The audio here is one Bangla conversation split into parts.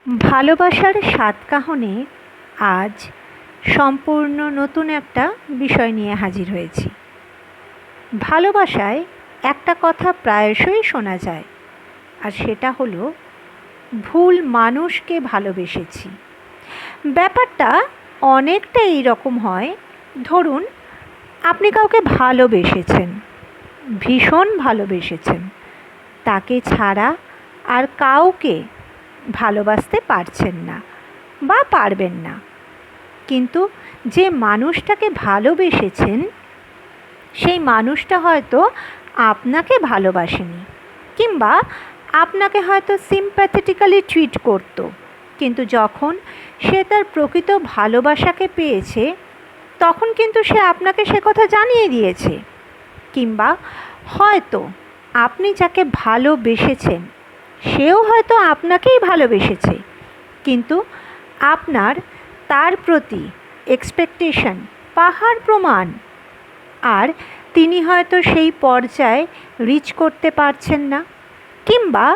ভালোবাসার সাতকাহনে আজ সম্পূর্ণ নতুন একটা বিষয় নিয়ে হাজির হয়েছি। ভালোবাসায় একটা কথা প্রায়শই শোনা যায়, আর সেটা হলো ভুল মানুষকে ভালোবেসেছি। ব্যাপারটা অনেকটা এইরকম হয়। ধরুন, আপনি কাউকে ভালোবেসেছেন, ভীষণ ভালোবেসেছেন, তাকে ছাড়া আর কাউকে ভালোবাসতে পারছেন না বা পারবেন না। কিন্তু যে মানুষটাকে ভালোবেসেছেন সেই মানুষটা হয়তো আপনাকে ভালোবাসেনি, কিংবা আপনাকে হয়তো সিম্প্যাথেটিক্যালি ট্রিট করতো, কিন্তু যখন সে তার প্রকৃত ভালোবাসাকে পেয়েছে তখন কিন্তু সে আপনাকে সে কথা জানিয়ে দিয়েছে। কিংবা হয়তো আপনি যাকে ভালোবেসেছেন সেও হয়তো আপনাকেই ভালোবেসেছে, কিন্তু আপনার তার প্রতি এক্সপেকটেশন পাহাড় প্রমাণ, আর তিনি হয়তো সেই পর্যায়ে রিচ করতে পারছেন না। কিংবা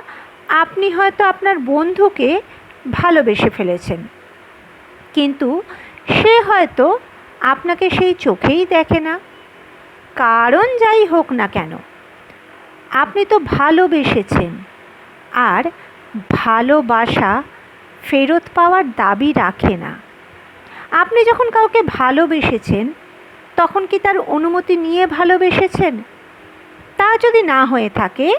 আপনি হয়তো আপনার বন্ধুকে ভালোবেসে ফেলেছেন, কিন্তু সে হয়তো আপনাকে সেই চোখেই দেখে না। কারণ যাই হোক না কেন, আপনি তো ভালোবেসেছেন, আর ভালোবাসা ফেরত পাওয়ার দাবি রাখে না। আপনি যখন কাউকে ভালোবেসেছেন তখন কি তার অনুমতি নিয়ে ভালোবেসেছেন? তা যদি না হয়ে থাকে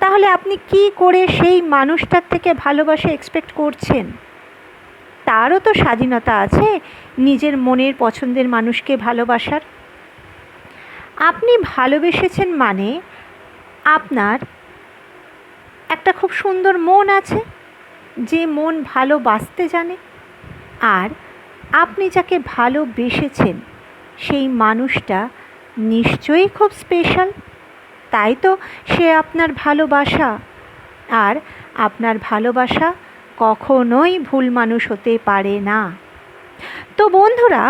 তাহলে আপনি কি করে সেই মানুষটার থেকে ভালোবাসা এক্সপেক্ট করছেন? তারও তো স্বাধীনতা আছে নিজের মনের পছন্দের মানুষকে ভালোবাসার। আপনি ভালোবেসেছেন মানে আপনার একটা খুব সুন্দর মন আছে, যে মন ভালোবাসতে জানে। আর আপনি যাকে ভালোবেসেছেন সেই মানুষটা নিশ্চয়ই খুব স্পেশাল, তাই তো সে আপনার ভালোবাসা। আর আপনার ভালোবাসা কখনোই ভুল মানুষ হতে পারে না। তো বন্ধুরা,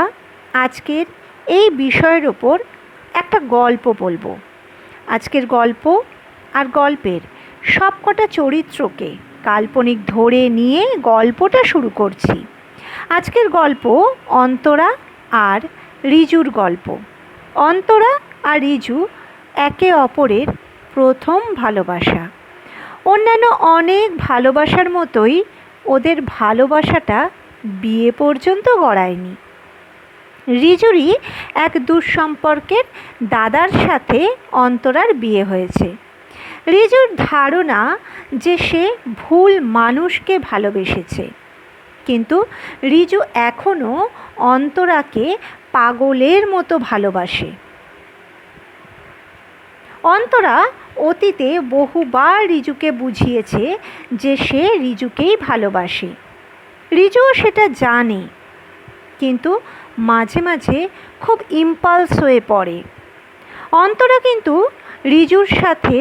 আজকের এই বিষয়ের ওপর একটা গল্প বলবো। আজকের গল্প আর গল্পের সবকটা চরিত্রকে কাল্পনিক ধরে নিয়ে গল্পটা শুরু করছি। আজকের গল্প অন্তরা আর রিজুর গল্প। অন্তরা আর রিজু একে অপরের প্রথম ভালোবাসা। অন্যান্য অনেক ভালোবাসার মতোই ওদের ভালোবাসাটা বিয়ে পর্যন্ত গড়ায়নি। রিজুরই এক দুঃসম্পর্কের দাদার সাথে অন্তরার বিয়ে হয়েছে। রিজুর ধারণা যে সে ভুল মানুষকে ভালোবেসেছে, কিন্তু রিজু এখনও অন্তরাকে পাগলের মতো ভালোবাসে। অন্তরা অতীতে বহুবার রিজুকে বুঝিয়েছে যে সে রিজুকেই ভালোবাসে। রিজুও সেটা জানে, কিন্তু মাঝে মাঝে খুব ইম্পালস হয়ে পড়ে। অন্তরা কিন্তু রিজুর সাথে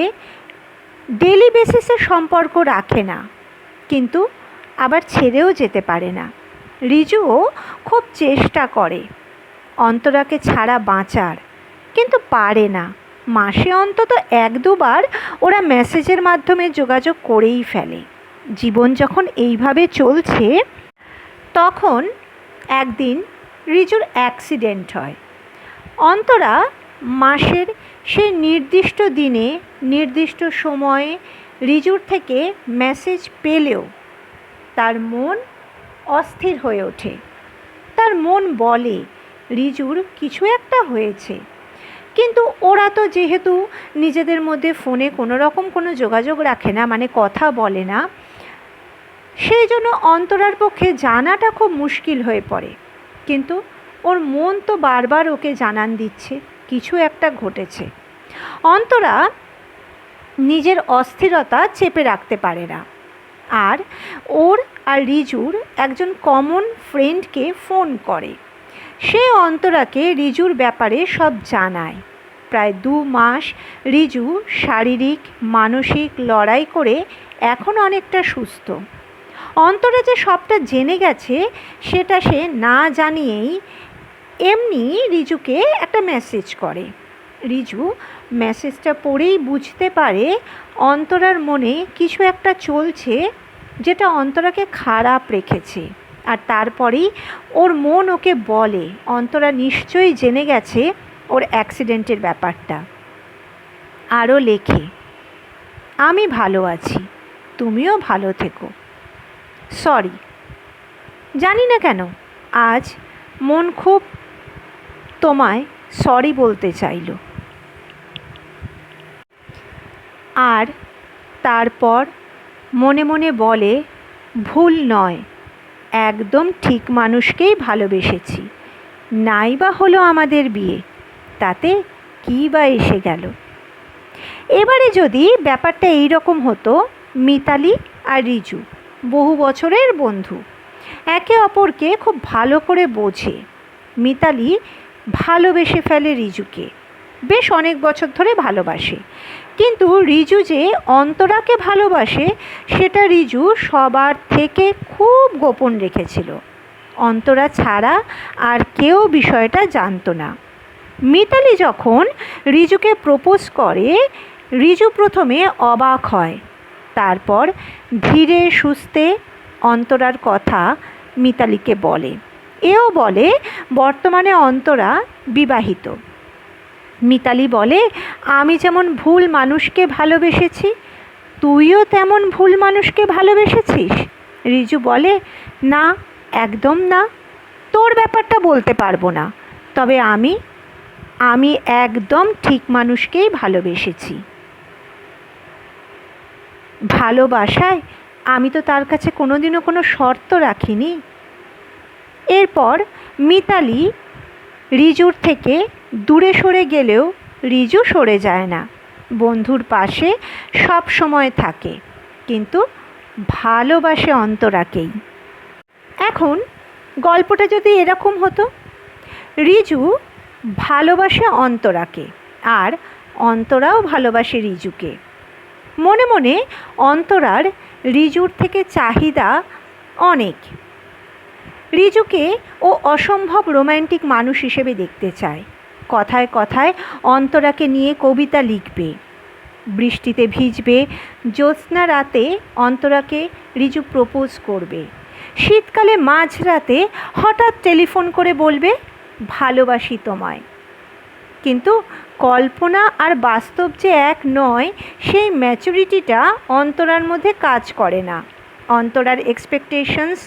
ডেলি বেসিসে সম্পর্ক রাখে না, কিন্তু আবার ছেড়েও যেতে পারে না। রিজুও খুব চেষ্টা করে অন্তরাকে ছাড়া বাঁচার, কিন্তু পারে না। মাসে অন্তত এক দুবার ওরা মেসেজের মাধ্যমে যোগাযোগ করেই ফেলে। জীবন যখন এইভাবে চলছে, তখন একদিন রিজুর অ্যাক্সিডেন্ট হয়। অন্তরা মাসের সেই নির্দিষ্ট দিনে নির্দিষ্ট সময়ে রিজুর থেকে মেসেজ পেলেও তার মন অস্থির হয়ে ওঠে। তার মন বলে রিজুর কিছু একটা হয়েছে, কিন্তু ওরা তো যেহেতু নিজেদের মধ্যে ফোনে কোনো রকম কোনো যোগাযোগ রাখে না, মানে কথা বলে না, সেই জন্য অন্তরার পক্ষে জানাটা খুব মুশকিল হয়ে পড়ে। কিন্তু ওর মন তো বারবার ওকে জানান দিচ্ছে কিছু একটা ঘটেছে। অন্তরা নিজের অস্থিরতা চেপে রাখতে পারে না, আর ওর আর রিজুর একজন কমন ফ্রেন্ডকে ফোন করে। সে অন্তরাকে রিজুর ব্যাপারে সব জানায়। প্রায় 2 মাস রিজু শারীরিক মানসিক লড়াই করে এখন অনেকটা সুস্থ। অন্তরা যে সবটা জেনে গেছে সেটা সে না জানিয়েই এমনি রিজুকে একটা মেসেজ করে। রিজু মেসেজটা পড়েই বুঝতে পারে অন্তরার মনে কিছু একটা চলছে, যেটা অন্তরাকে খারাপ রেখেছে। আর তারপরেই ওর মন ওকে বলে অন্তরা নিশ্চয়ই জেনে গেছে ওর অ্যাক্সিডেন্টের ব্যাপারটা। আরও লেখে, আমি ভালো আছি, তুমিও ভালো থেকো। সরি। জানি না কেন আজ মন খুব তোমায় সরি বলতে চাইল। আর তারপর মনে মনে বলে, ভুল নয়, একদম ঠিক মানুষকেই ভালোবেসেছি। নাই বা হলো আমাদের বিয়ে, তাতে কী বা এসে গেল। এবারে যদি ব্যাপারটা এই রকম হতো, মিতালি আর রিজু বহু বছরের বন্ধু, একে অপরকে খুব ভালো করে বোঝে। মিতালি ভালোবেসে ফেলে রিজুকে, বেশ অনেক বছর ধরে ভালোবাসে। কিন্তু রিজু যে অন্তরাকে ভালোবাসে সেটা রিজু সবার থেকে খুব গোপন রেখেছিল। অন্তরা ছাড়া আর কেউ বিষয়টা জানতো না। মিতালি যখন রিজুকে প্রপোজ করে, রিজু প্রথমে অবাক হয়, তারপর ধীরে সুস্থে অন্তরার কথা মিতালিকে বলে। এও বলে বর্তমানে অন্তরা বিবাহিত। মিতালি বলে, আমি যেমন ভুল মানুষকে ভালোবেসেছি, তুইও তেমন ভুল মানুষকে ভালোবেসেছিস। রিজু বলে, না, একদম না, তোর ব্যাপারটা বলতে পারবো না, তবে আমি একদম ঠিক মানুষকেই ভালোবেসেছি। ভালোবাসায় আমি তো তার কাছে কোনোদিনও কোনো শর্ত রাখিনি। এরপর মিতালি রিজুর থেকে দূরে সরে গেলেও রিজু সরে যায় না, বন্ধুর পাশে সব সময় থাকে, কিন্তু ভালোবাসে অন্তরাকেই। এখন গল্পটা যদি এরকম হতো, রিজু ভালোবাসে অন্তরাকে আর অন্তরাও ভালোবাসে রিজুকে। মনে মনে অন্তরার রিজুর থেকে চাহিদা অনেক। রিজুকে ও অসম্ভব রোম্যান্টিক মানুষ হিসেবে দেখতে চায়। কথায় কথায় অন্তরাকে নিয়ে কবিতা লিখবে, বৃষ্টিতে ভিজবে, জ্যোৎস্না রাতে অন্তরাকে রিজু প্রপোজ করবে, শীতকালে মাঝরাতে হঠাৎ টেলিফোন করে বলবে, ভালোবাসি তোমায়। কিন্তু কল্পনা আর বাস্তব যে এক নয়, সেই ম্যাচুরিটিটা অন্তরার মধ্যে কাজ করে না। অন্তরার এক্সপেকটেশনস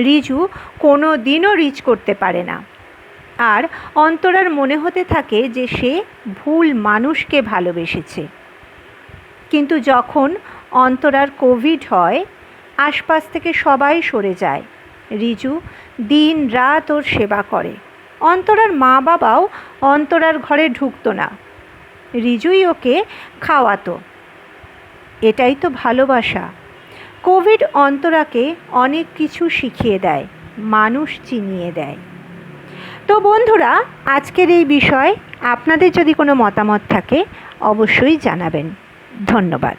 রিজু কোনো দিনও রিচ করতে পারে না। আর অন্তরার মনে হতে থাকে যে সে ভুল মানুষকে ভালোবেসেছে। কিন্তু যখন অন্তরার কোভিড হয়, আশপাশ থেকে সবাই সরে যায়। রিজু দিন রাত ওর সেবা করে। অন্তরার মা বাবাও অন্তরার ঘরে ঢুকতো না, রিজুই ওকে খাওয়াতো। এটাই তো ভালোবাসা। কোভিড অন্তরাকে অনেক কিছু শিখিয়ে দেয়, মানুষ চিনিয়ে দেয়। তো বন্ধুরা, আজকের এই বিষয়ে আপনাদের যদি কোনো মতামত থাকে অবশ্যই জানাবেন। ধন্যবাদ।